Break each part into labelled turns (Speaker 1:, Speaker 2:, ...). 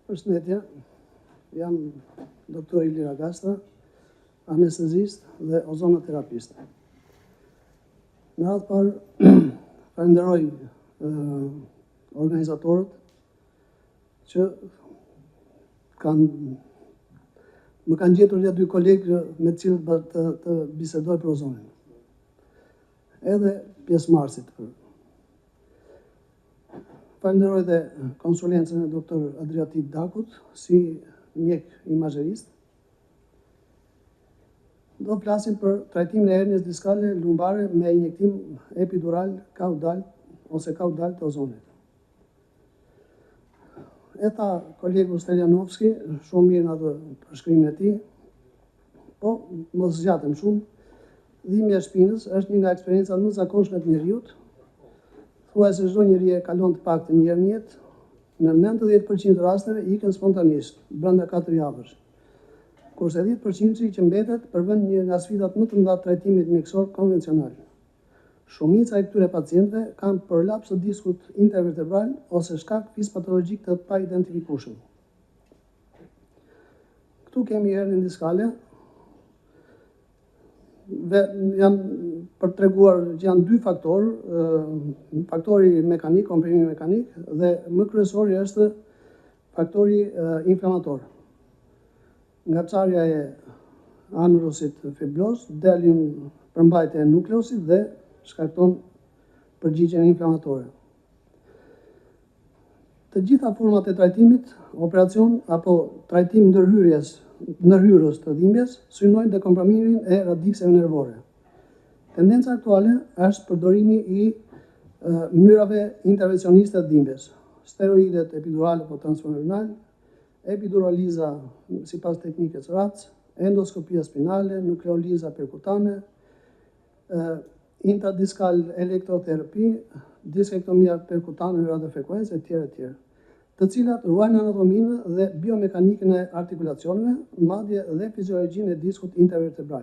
Speaker 1: Përshëndetje, jam doktor Ilira Gastra, anestezist dhe ozonoterapist. Në radhë parë, falenderoj organizatorët që më kanë gjetur ja dy kolegë me të cilët të bisedoj për ozonin. Edhe pjesëmarrësit. Falenderoj dhe konsulencën e doktor Adriatit Dakut, si mjek imazherist. Do flasim për trajtimin e hernias diskale lumbare me injektim epidural kaudal ose kaudal të ozonit. E tha kolegu Steljanovski, shumë mirë në atë përshkrimin e tij, po mos zgjatem shumë. Dhimbja e shpinës është një nga eksperiencat më të zakonshme të njerëzit. Thuajse çdo njeri e kalon të paktën një herë në jetë, në 90% të rasteve ikën spontanisht, brenda 4 javësh. Kurse 10% që mbetet përvend një nga sfidat më të mëdha të trajtimit mjekësor konvencional. Shumica e këtyre pacientëve kanë prolaps të diskut intervertebral ose shkak fizpatologjik të paidentifikueshëm. Këtu kemi hernien diskale. Jam për treguar që janë dy faktorë, faktori mekanik, komprimimi mekanik, dhe më kryesori është faktori inflamator. Ngacarja e anulosit fibroz, delin përmbajtja e nukleosit dhe shkakton përgjigjen inflamatore. Të gjitha format e trajtimit, operacion apo trajtim ndërhyrës të dhimbjes, synojnë dekomprimimin e radikseve nervore. Tendenca aktuale është përdorimi i mënyrave intervencioniste të dhimbjes, steroidet epidurale apo transfemoral, epiduraliza sipas teknikës RATS, endoskopia spinale, nukleoliza perkutane, intradiskal elektroterapi, diskektomia perkutane me radiofrekuencë etj. Të cilat ruajnë anatominë dhe biomekanike e artikulacioneve, madje dhe fiziologjinë e diskut intervertebral.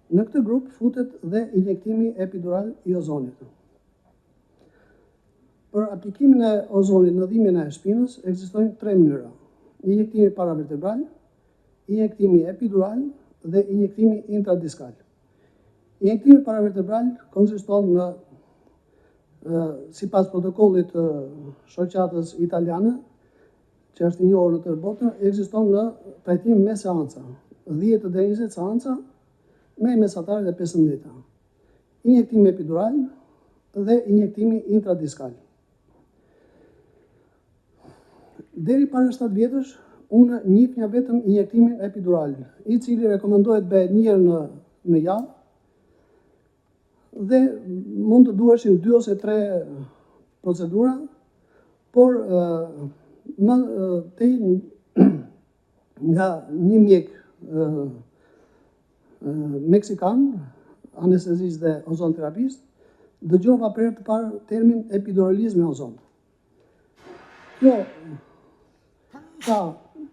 Speaker 1: Në këtë grup futet dhe injektimi epidural i ozonit. Për aplikimin e ozonit në dhimbjen e shpinës ekzistojnë 3 mënyra: injektimi paravertebral, injektimi epidural dhe injektimi intradiskal. Injektimi paravertebral konsiston në sipas protokollit të shoqatës italiane, që është i njohur në tërë botën, ekziston në trajtim me seanca, 10 deri 20 seanca, me mesatarë dhe 15. Injektimi epidural dhe injektimi intradiskal. Deri para 7 vjetësh, unë njihja vetëm injektimin epidural, i cili rekomendohet bëhet një herë në javë, dhe mund të duheshin 2 ose 3 procedura, por më tej nga një mjek meksikan, anestezist dhe ozonterapist, dëgjova për herë të parë termin epiduralizëm me ozon. Kjo ka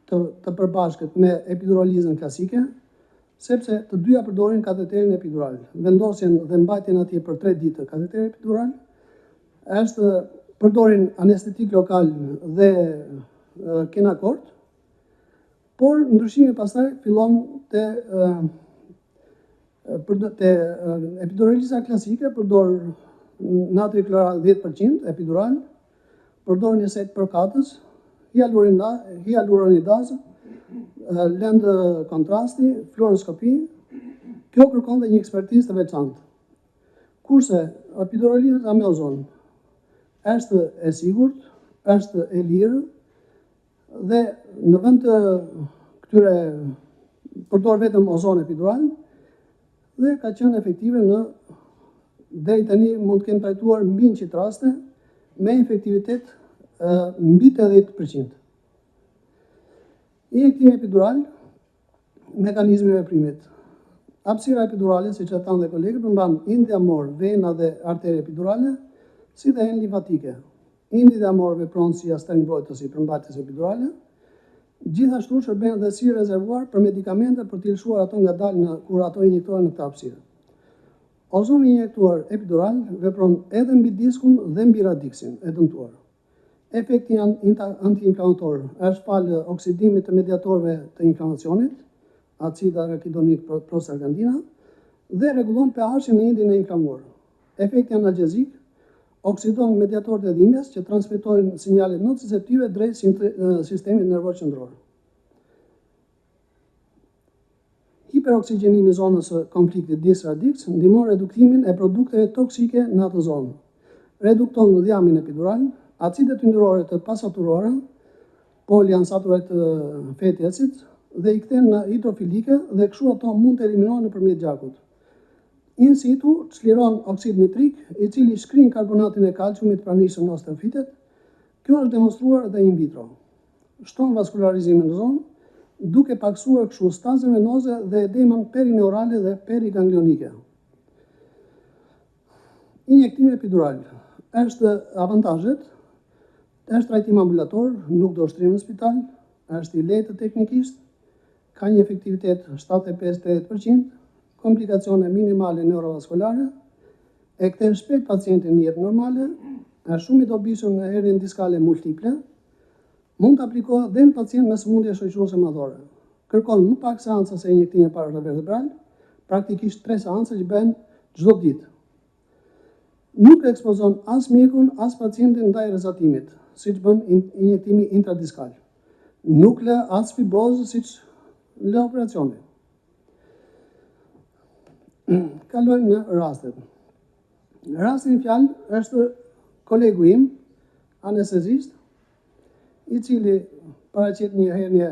Speaker 1: të përbashkët me epiduralizën klasike, sepse të dyja përdorin kateterin epidural. Vendosjen dhe mbajtjen atje për 3 ditë kateterin epidural, përdorin anestetik lokal dhe kenakort, por ndryshimi pastaj fillon te epiduraliza klasike, përdor natri kloral 10% epidural, përdor një set përkatës, hyaluronidazë, lëndë kontrasti, fluoroskopi. Kjo kërkon dhe një ekspertizë të veçantë. Kurse epiduraliza me ozon është e sigurt, është e lirë dhe në vend të këtyre përdor vetëm ozon epidural dhe ka qenë efektive deri tani mund të kemë trajtuar mbi 100 raste me efektivitet mbi 80%. Injektimi epidural, mekanizmi i veprimit. Hapësira epidurale, siç e thanë dhe kolegët, përmban indiamor, vena dhe artere epidurale, si dhe enë limfatike. Indiamor vepron si asten mbrojtës i përmbajtjes epidurale, gjithashtu shërben dhe si rezervuar për medikamente për të lëshuar ato ngadalë kur ato injektohen në këtë hapësirë. Ozoni injektuar epidural vepron edhe mbi diskun dhe mbi radiksin e dëmtuar. Efekti antiinflamator është falë oksidimit të mediatorëve të inflamacionit, acida arakidonik prostaglandina, dhe rregullon pH-in në indin e inflamuar. Efekti analgjezik oksidon mediatorët e dhimbjes që transmetojnë sinjale nociceptive drejt sistemit nervor qendror. Hiperoksigjenimi i zonës së konfliktit dis-radix ndihmon reduktimin e produkteve toksike në atë zonë. Redukton dhjamin epidural, acidet yndyrore të pasaturuara, poliunsaturated fatty acids, dhe i kthen në hidrofilike dhe kështu ato mund të eliminohen nëpërmjet gjakut. In situ çliron oksid nitrik, i cili shkrin karbonatin e kalciumit pranishëm në osteofitet. Kjo është demonstruar edhe in vitro. Shton vaskularizimin në zonë, duke paksuar kështu stazën venoze dhe edemën perineurale dhe periganglionike. Injektim epidural është avantazhet, është trajtim ambulator, nuk do shtrim në spital, është i lehtë teknikisht, ka një efektivitet 75-80%, komplikacione minimale neurovaskulare, e kthen shpejt pacientin në jetë normale, është shumë i dobishëm në hernia diskale multiple, mund të aplikohet dhe në pacient me sëmundje shoqëruese madhore. Kërkon më pak seanca se injektimi paravertebral, praktikisht 3 seanca që bëhen çdo ditë. Nuk ekspozon as mjekun, as pacientin ndaj rrezatimit, siç bën injektimi intradiskal. Nuk lë as fibrozë siç lë operacioni. Kalojmë në rastet. Rastin fjalë është kolegu im, anestezist, i cili paraqet një hernie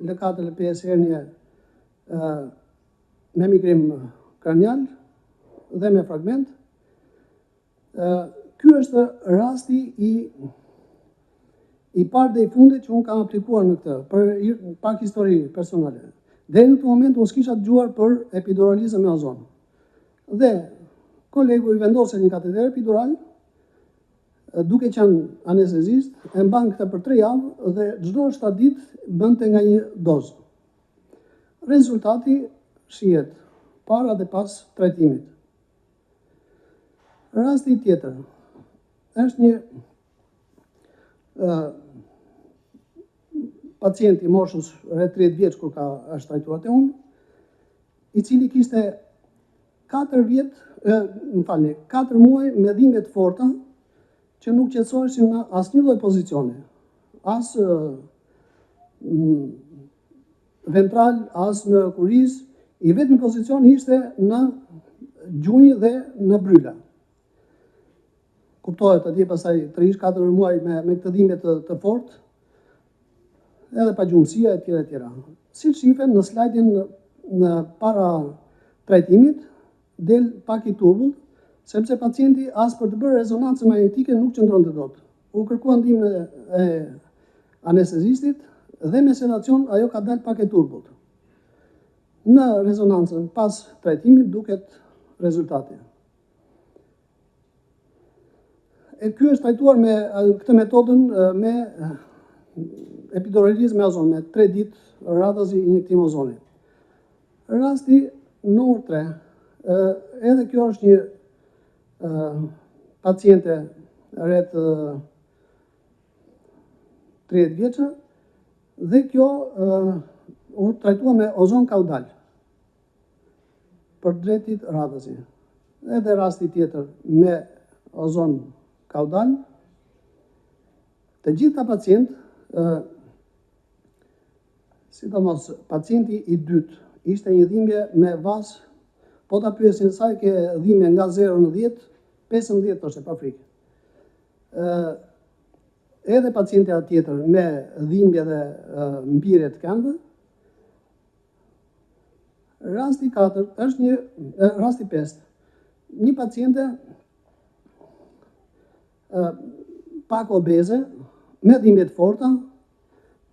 Speaker 1: L4 L5 hernie me migrim kranial dhe me fragment. Ky është rasti i parë dhe i fundit që unë kam aplikuar në këtë, për pak histori personale. Deri në këtë moment unë s'kisha dëgjuar për epiduralizëm me ozon. Dhe kolegu i vendoset një kateter epidural, duke qenë anestezist, e mban këtë për 3 javë dhe çdo 7 ditë bënte nga një dozë. Rezultati shihet para dhe pas trajtimit. Rasti tjetër është një pacient i moshës rreth 30 vjeç kur është trajtuar te unë, i cili kishte 4 muaj me dhimbje të forta që nuk qetësoheshin në asnjë lloj pozicioni, as ventral, as në kuriz, i vetmi pozicion ishte në gjunjë dhe në bryla. Kuptohet atje pasaj 3-4 muaj me këtë dhimbje të fortë, edhe pa gjumësia e tjera e tjera. Si shifen në slajdin në para trajtimit, del pak i turbullt, sepse pacienti as për të bërë rezonancë magnetike nuk qëndronte dot. U kërkua ndihmën e anestezistit dhe me sedacion ajo ka dalë pak e turbullt. Në rezonancën pas trajtimit duket rezultati. Ky është trajtuar me këtë metodën me epiduralizëm me ozon, me 3 ditë radhazi injektim ozoni. Rasti numër 3, edhe kjo është një paciente rreth 30 vjeçë dhe kjo u trajtua me ozon kaudal për drejtit radhazi. Edhe rasti tjetër me ozon kaudal. Të gjitha pacient, sidomos pacienti i dytë, ishte një dhimbje me vas, po ta pyesin sa ke dhimbje nga 0 në 10, 15 është pa frikë. Edhe pacienti tjetër me dhimbje dhe mbirje të këmbëve. Rasti 4 është rasti 5. Një paciente pak obeze, me dhimbje të forta,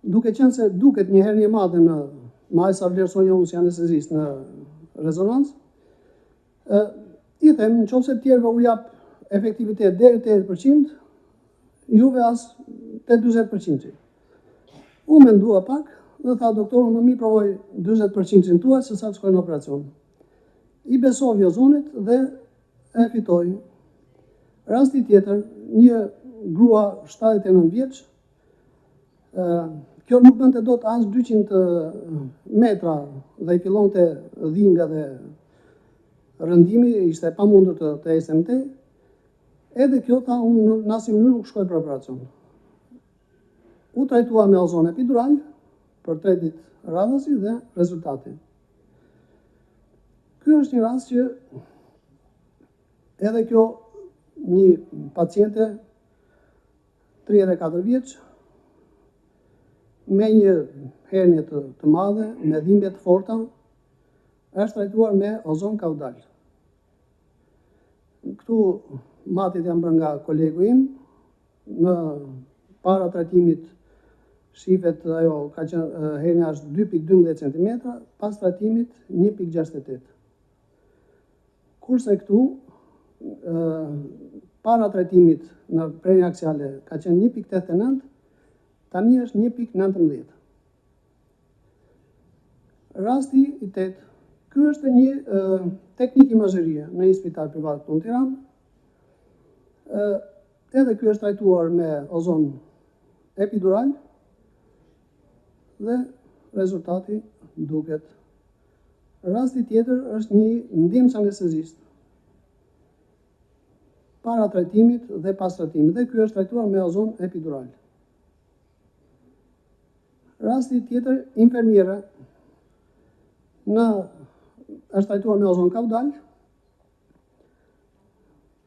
Speaker 1: duke qenë se duket një hernie madhe në maj sa vlerësoj unë si anestezist në rezonancë, i them nëse tjerëve u jap efektivitet deri te 80%, juve as te 40%. Unë mendua pak dhe tha doktoru më mirë provoj 40% tuaj se sa të shkoj në operacion. I besoi ozonit dhe e fitoi. Rasti tjetër, një grua 79 vjeç. Kjo nuk bënte dot as 200 metra dhe I fillonte dhimbja dhe rëndimi, ishte pamundur të SMT. Edhe kjo tha unë në asnjë mënyrë nuk shkoj për operacion. U trajtua me ozon epidural për 3 ditë radhësi dhe rezultati. Ky është një rast që edhe kjo një paciente 34 vjeç me një hernje të madhe, me dhimbje të forta, është trajtuar me ozon kaudal. Këtu matit janë bërë nga kolegu im, në para trajtimit shifet ajo ka qenë hernja është 2.12 cm, pas trajtimit 1.68. Kurse këtu para trajtimit në prerje aksiale ka qenë 1.89, tani është 1.19. Rasti I 8. Ky është një teknik imazherie në një spital privat këtu në Tiranë. Edhe ky është trajtuar me ozon epidural dhe rezultati duket. Rasti tjetër është një ndihmës anestezist para trajtimit dhe pas trajtimit, dhe ky është trajtuar me ozon epidural. Rasti tjetër, infermiera është trajtuar me ozon kaudal.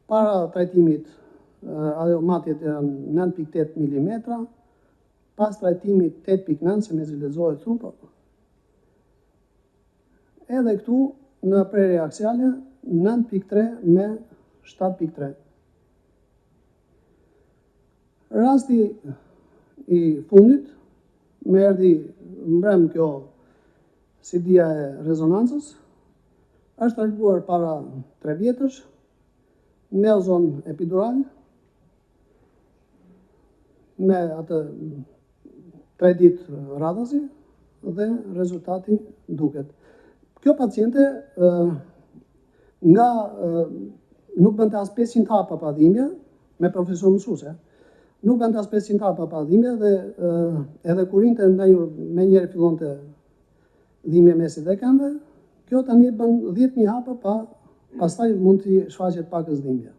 Speaker 1: Para trajtimit ajo matjet janë 9.8 mm, pas trajtimit 8.9, se me zilëzohet thunë, po. Edhe këtu në prerje aksiale 9.3 me 7.3. Rasti I fundit, me erdhi mbrëm kjo si dia e rezonancës, është trajtuar para 3 vjetësh me ozon epidural, me atë 3 ditë radhësi dhe rezultati duket. Kjo paciente nuk bënte as 500 hapa pa dhimbje, me profesor mësuese. Nuk bënte as 500 hapa pa dhimbje dhe edhe kur rinte me njerë fillonte dhimbje mesit dhe këmbëve, kjo tani bën 10.000 hapa pastaj mund t'i shfaqet pakës dhimbje.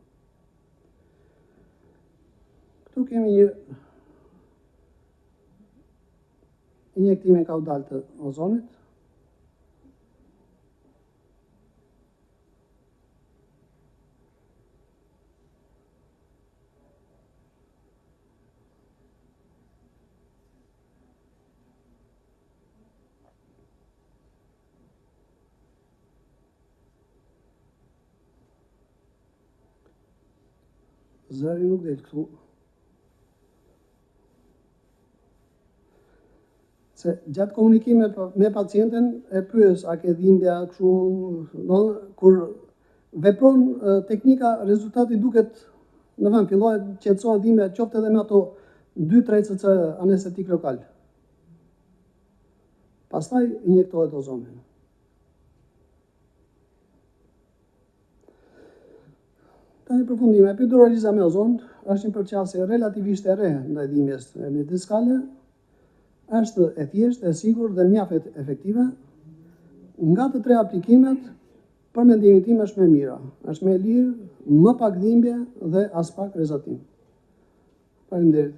Speaker 1: Këtu kemi një injektime kaudal të ozonit. Zëri nuk del këtu. Se gjatë komunikimit me pacienten e pyes a ke dhimbja kështu, kur vepron teknika, rezultati duket në vend, fillohet qetësohet dhimbja, qoftë edhe me ato 2-3 cc anestetik lokal. Pastaj injektohet ozoni. Tani përfundim, epiduraliza me ozon është një përqasje relativisht e re ndaj dhimbjes diskale, është e thjeshtë, e sigurt dhe mjaft efektive. Nga të 3 aplikimet, për mendimin tim është më e mira, është më e lirë, më pak dhimbje dhe as pak rezatim. Faleminderit.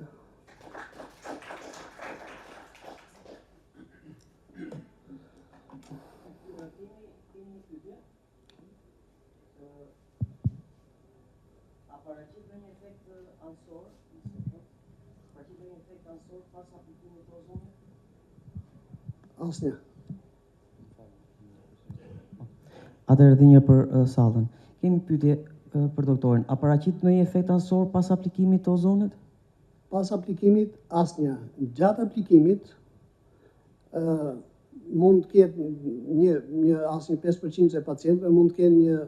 Speaker 2: Paraqit në një efekt ansor, paraqit në një efekt ansor pas aplikimit të ozonit?
Speaker 1: Asnjë.
Speaker 3: Atëherë edhe një për sallën. Kemi pyetje për doktorin. A paraqit në një efekt ansor pas aplikimit të ozonit?
Speaker 1: Pas aplikimit asnjë. Gjatë aplikimit mund të ketë asnjë 5% e pacientëve mund të kenë një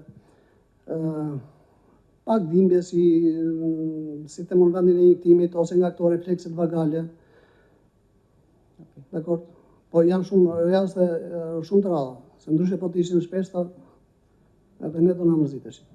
Speaker 1: pak dhimbje si të mund vendin e injektimit ose nga këto reflekset vagale. Dakor? Po janë shumë të rralla, se ndryshe po të ishin shpeshta, edhe ne do na mërziteshin.